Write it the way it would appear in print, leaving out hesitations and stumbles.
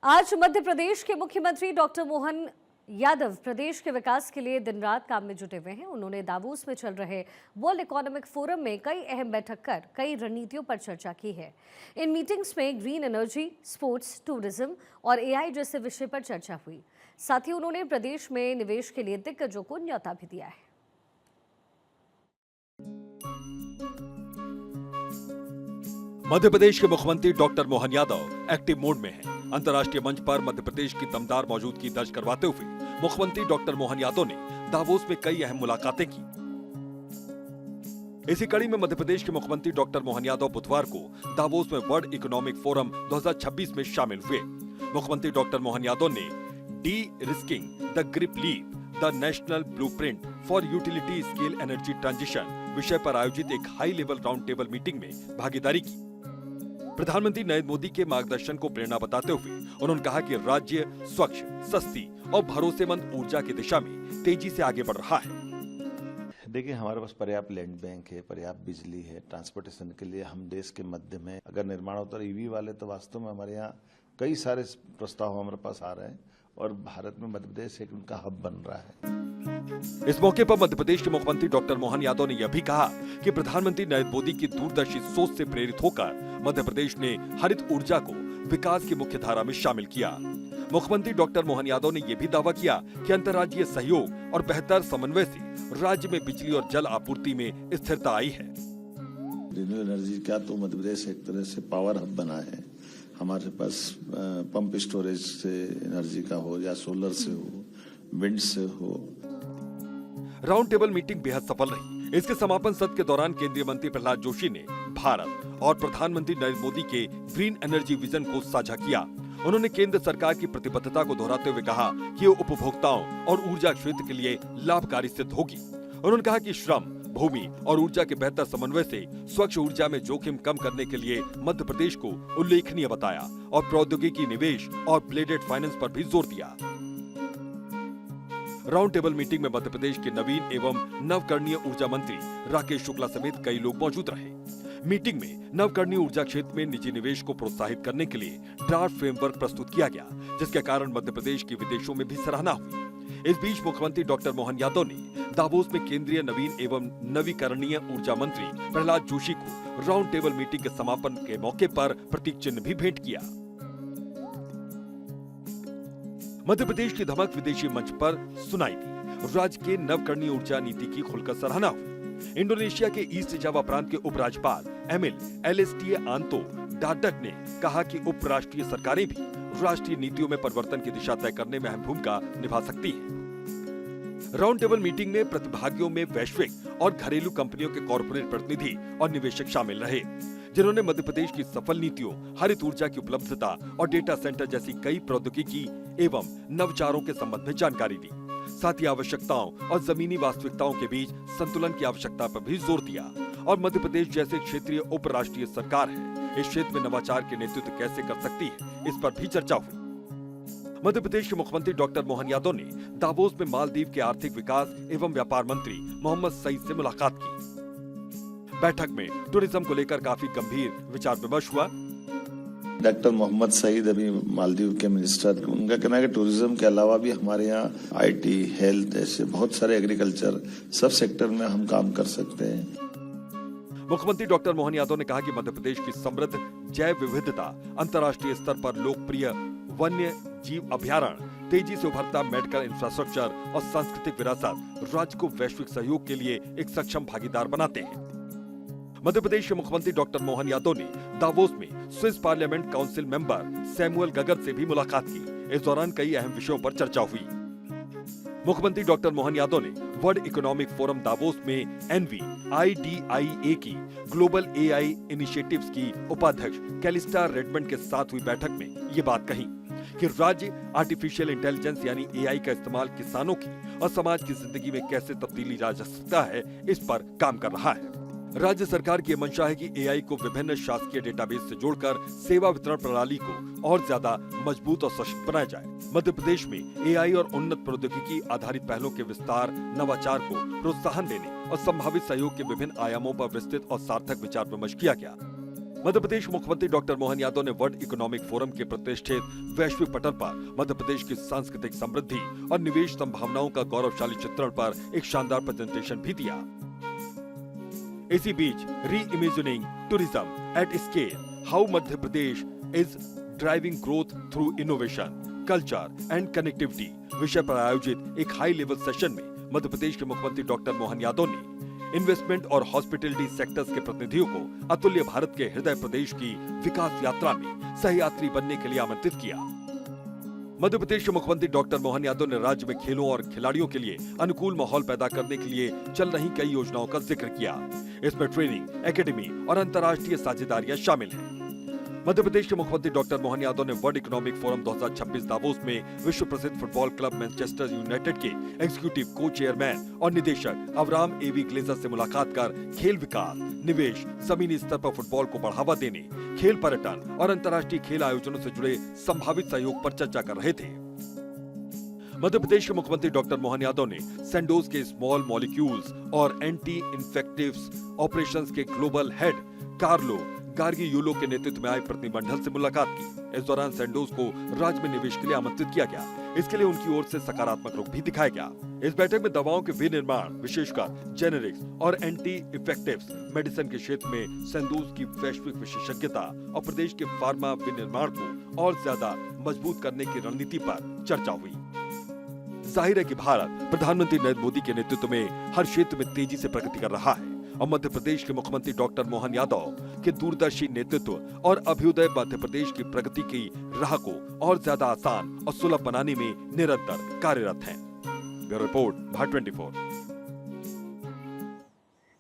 आज मध्य प्रदेश के मुख्यमंत्री डॉक्टर मोहन यादव प्रदेश के विकास के लिए दिन रात काम में जुटे हुए हैं। उन्होंने दावोस में चल रहे वर्ल्ड इकोनॉमिक फोरम में कई अहम बैठक कर कई रणनीतियों पर चर्चा की है। इन मीटिंग्स में ग्रीन एनर्जी, स्पोर्ट्स, टूरिज्म और एआई जैसे विषय पर चर्चा हुई। साथ ही उन्होंने प्रदेश में निवेश के लिए दिग्गजों को न्योता भी दिया है। मध्य प्रदेश के मुख्यमंत्री doctor Mohan Yadav active mode में हैं। अंतर्राष्ट्रीय मंच पर मध्य प्रदेश की दमदार मौजूदगी दर्ज करवाते हुए मुख्यमंत्री डॉक्टर मोहन यादव ने दावोस में कई अहम मुलाकातें की। इसी कड़ी में मध्य प्रदेश के मुख्यमंत्री डॉक्टर मोहन यादव बुधवार को दावोस में वर्ल्ड इकोनॉमिक फोरम 2026 में शामिल हुए। मुख्यमंत्री डॉक्टर मोहन यादव ने de risking the grid leap the national blueprint for utility scale energy transition विषय पर आयोजित एक high level round table meeting में भागीदारी की। प्रधानमंत्री नरेंद्र मोदी के मार्गदर्शन को प्रेरणा बताते हुए उन्होंने कहा कि राज्य स्वच्छ, सस्ती और भरोसेमंद ऊर्जा की दिशा में तेजी से आगे बढ़ रहा है। देखिए, हमारे पास पर्याप्त लैंड बैंक है, पर्याप्त बिजली है, ट्रांसपोर्टेशन के लिए हम देश के मध्य में अगर निर्माण होता है ईवी वाले, तो वास्तव में हमारे यहाँ कई सारे प्रस्ताव हमारे पास आ रहे हैं और भारत में मध्य प्रदेश एक उनका हब बन रहा है। इस मौके पर मध्य प्रदेश के मुख्यमंत्री डॉक्टर मोहन यादव ने यह भी कहा कि प्रधानमंत्री नरेंद्र मोदी की दूरदर्शी सोच से प्रेरित होकर मध्य प्रदेश ने हरित ऊर्जा को विकास की मुख्य धारा में शामिल किया। मुख्यमंत्री डॉक्टर मोहन यादव ने यह भी दावा किया कि अंतर्राज्यीय सहयोग और बेहतर समन्वय से राज्य में बिजली और जल आपूर्ति में स्थिरता आई है। रिन्यूएबल एनर्जी का तो मध्य प्रदेश एक तरह से पावर हब बना है। हमारे पास पंप स्टोरेज से एनर्जी का हो या सोलर से हो, विंड से हो। राउंड टेबल मीटिंग बेहद सफल रही। इसके समापन सत्र के दौरान केंद्रीय मंत्री प्रहलाद जोशी ने भारत और प्रधानमंत्री नरेंद्र मोदी के ग्रीन एनर्जी विजन को साझा किया। उन्होंने केंद्र सरकार की प्रतिबद्धता को दोहराते हुए कहा कि ये उपभोक्ताओं और ऊर्जा क्षेत्र के लिए लाभकारी सिद्ध होगी। उन्होंने कहा कि श्रम, भूमि और ऊर्जा के बेहतर समन्वय से स्वच्छ ऊर्जा में जोखिम कम करने के लिए मध्य प्रदेश को उल्लेखनीय बताया और प्रौद्योगिकी निवेश और ब्लेडेड फाइनेंस पर भी जोर दिया। राउंड टेबल मीटिंग में मध्य प्रदेश के नवीन एवं नवकरणीय ऊर्जा मंत्री राकेश शुक्ला समेत कई लोग मौजूद रहे। मीटिंग में नवकरणीय ऊर्जा क्षेत्र में निजी निवेश को प्रोत्साहित करने के लिए ड्राफ्ट फ्रेमवर्क प्रस्तुत किया गया, जिसके कारण मध्य प्रदेश की विदेशों में भी सराहना हुई। इस बीच मुख्यमंत्री डॉक्टर मोहन यादव ने दावोस में केंद्रीय नवीन एवं नवीकरणीय ऊर्जा मंत्री प्रहलाद जोशी को राउंड टेबल मीटिंग के समापन के मौके पर प्रतीक चिन्ह भी भेंट किया। मध्य प्रदेश की धमक विदेशी मंच पर सुनाई दी। राज्य के नवकरणीय ऊर्जा नीति की खुलकर सराहना हुई। इंडोनेशिया के ईस्ट जावा प्रांत के उपराज्यपाल एमिल एलेस्टिए आंतो डाडक ने कहा कि उपराष्ट्रीय सरकारें भी राष्ट्रीय नीतियों में परिवर्तन की दिशा तय करने में अहम भूमिका निभा सकती है। राउंड टेबल मीटिंग में प्रतिभागियों में वैश्विक और घरेलू कंपनियों के कॉर्पोरेट प्रतिनिधि और निवेशक शामिल रहे, जिन्होंने मध्य प्रदेश की सफल नीतियों, हरित ऊर्जा की उपलब्धता और डेटा सेंटर जैसी कई प्रौद्योगिकी एवं नवचारों के संबंध में जानकारी दी। साथ ही आवश्यकताओं और जमीनी वास्तविकताओं के बीच संतुलन की आवश्यकता पर भी जोर दिया और मध्य प्रदेश जैसे क्षेत्रीय उपराष्ट्रीय सरकार है, इस क्षेत्र में नवाचार के नेतृत्व कैसे कर सकती है, इस पर भी चर्चा हुई। मध्य प्रदेश के मुख्यमंत्री डॉक्टर मोहन यादव ने दावोस में मालदीव के आर्थिक विकास एवं व्यापार मंत्री मोहम्मद सईद से मुलाकात की। बैठक में टूरिज्म को लेकर काफी गंभीर विचार विमर्श हुआ। डॉक्टर मोहम्मद सईद अभी मालदीव के मिनिस्टर, उनका कहना है कि टूरिज्म के अलावा भी हमारे यहाँ आईटी, हेल्थ ऐसे बहुत सारे एग्रीकल्चर सब सेक्टर में हम काम कर सकते हैं। मुख्यमंत्री डॉक्टर मोहन यादव ने कहा कि मध्य प्रदेश की समृद्ध जैव विविधता, अंतर्राष्ट्रीय स्तर पर लोकप्रिय वन्य जीव अभयारण्य, तेजी से उभरता मेडिकल इंफ्रास्ट्रक्चर और सांस्कृतिक विरासत राज्य को वैश्विक सहयोग के लिए एक सक्षम भागीदार बनाते हैं। मध्य प्रदेश के मुख्यमंत्री डॉक्टर मोहन यादव ने दावोस में Swiss parliament council member Samuel Ghaggar से भी मुलाकात की। इस दौरान कई अहम विषयों पर चर्चा हुई। मुख्यमंत्री डॉक्टर मोहन यादव ने वर्ल्ड इकोनॉमिक फोरम दावोस में NVIDIA की ग्लोबल AI इनिशिएटिव्स की उपाध्यक्ष कैलिस्टा रेडमंड के साथ हुई बैठक में ये बात कही कि राज्य आर्टिफिशियल इंटेलिजेंस यानी AI का इस्तेमाल किसानों की और समाज की जिंदगी में कैसे तब्दीली ला जा सकता है, इस पर काम कर रहा है। राज्य सरकार की मंशा है कि AI को विभिन्न शासकीय डेटाबेस से जोड़कर सेवा वितरण प्रणाली को और ज्यादा मजबूत और सशक्त बनाया जाए। मध्य प्रदेश में AI और उन्नत प्रौद्योगिकी आधारित पहलों के विस्तार, नवाचार को प्रोत्साहन देने और संभावित सहयोग के विभिन्न आयामों पर विस्तृत और सार्थक विचार विमर्श किया गया। मध्य प्रदेश मुख्यमंत्री डॉक्टर मोहन यादव ने वर्ल्ड इकोनॉमिक फोरम के प्रतिष्ठित वैश्विक पटल पर मध्य प्रदेश की सांस्कृतिक समृद्धि और निवेश संभावनाओं का गौरवशाली चित्रण पर एक शानदार प्रेजेंटेशन भी दिया। इसी बीच री imagining tourism at scale, how Madhya Pradesh is driving growth through innovation, culture and connectivity विषय पर आयोजित एक हाई लेवल सेशन में मध्य प्रदेश के मुख्यमंत्री डॉक्टर मोहन यादव ने इन्वेस्टमेंट और हॉस्पिटैलिटी सेक्टर्स के प्रतिनिधियों को अतुल्य भारत के हृदय प्रदेश की विकास यात्रा में सहयात्री बनने के लिए आमंत्रित किया। मध्य प्रदेश के मुख्यमंत्री डॉक्टर मोहन यादव ने राज्य में खेलों और खिलाड़ियों के लिए अनुकूल माहौल पैदा करने के लिए चल रही कई योजनाओं का जिक्र किया। इसमें ट्रेनिंग, एकेडमी और अंतर्राष्ट्रीय साझेदारियां शामिल हैं। मध्य प्रदेश के मुख्यमंत्री डॉक्टर मोहन यादव ने वर्ल्ड इकोनॉमिक फोरम 2026 दावोस में विश्व प्रसिद्ध फुटबॉल क्लब मैनचेस्टर यूनाइटेड के एग्जीक्यूटिव को चेयरमैन और निदेशक अवराम एवी ग्लेजर से मुलाकात कर खेल विकास, निवेश, जमीनी स्तर पर फुटबॉल को बढ़ावा देने, खेल पर्यटन और अंतर्राष्ट्रीय खेल आयोजनों से जुड़े संभावित सहयोग पर चर्चा कर रहे थे। मध्य प्रदेश के मुख्यमंत्री डॉक्टर मोहन यादव ने सैंडोज के स्मॉल मॉलिक्यूल्स और एंटी इन्फेक्टिव्स ऑपरेशंस के ग्लोबल हेड कार्लो गार्गियुलो के नेतृत्व में आए प्रतिनिधिमंडल से मुलाकात की। इस दौरान सैंडोज को राज्य में निवेश के लिए आमंत्रित किया गया। इसके लिए उनकी ओर से सकारात्मक रुख भी दिखाया गया। इस बैठक में दवाओं के विनिर्माण, विशेषकर जेनेरिक्स और एंटी इन्फेक्टिव्स मेडिसिन के क्षेत्र में सैंडोज की वैश्विक विशेषज्ञता और प्रदेश के फार्मा विनिर्माण को और ज्यादा मजबूत करने की रणनीति पर चर्चा हुई। जाहिर है कि भारत प्रधानमंत्री नरेंद्र मोदी के नेतृत्व में हर क्षेत्र में तेजी से प्रगति कर रहा है और मध्य प्रदेश के मुख्यमंत्री डॉक्टर मोहन यादव के दूरदर्शी नेतृत्व और अभ्युदय मध्य प्रदेश की प्रगति की राह को और ज्यादा आसान और सुलभ बनाने में निरंतर कार्यरत हैं। Bureau report, Bharat 24।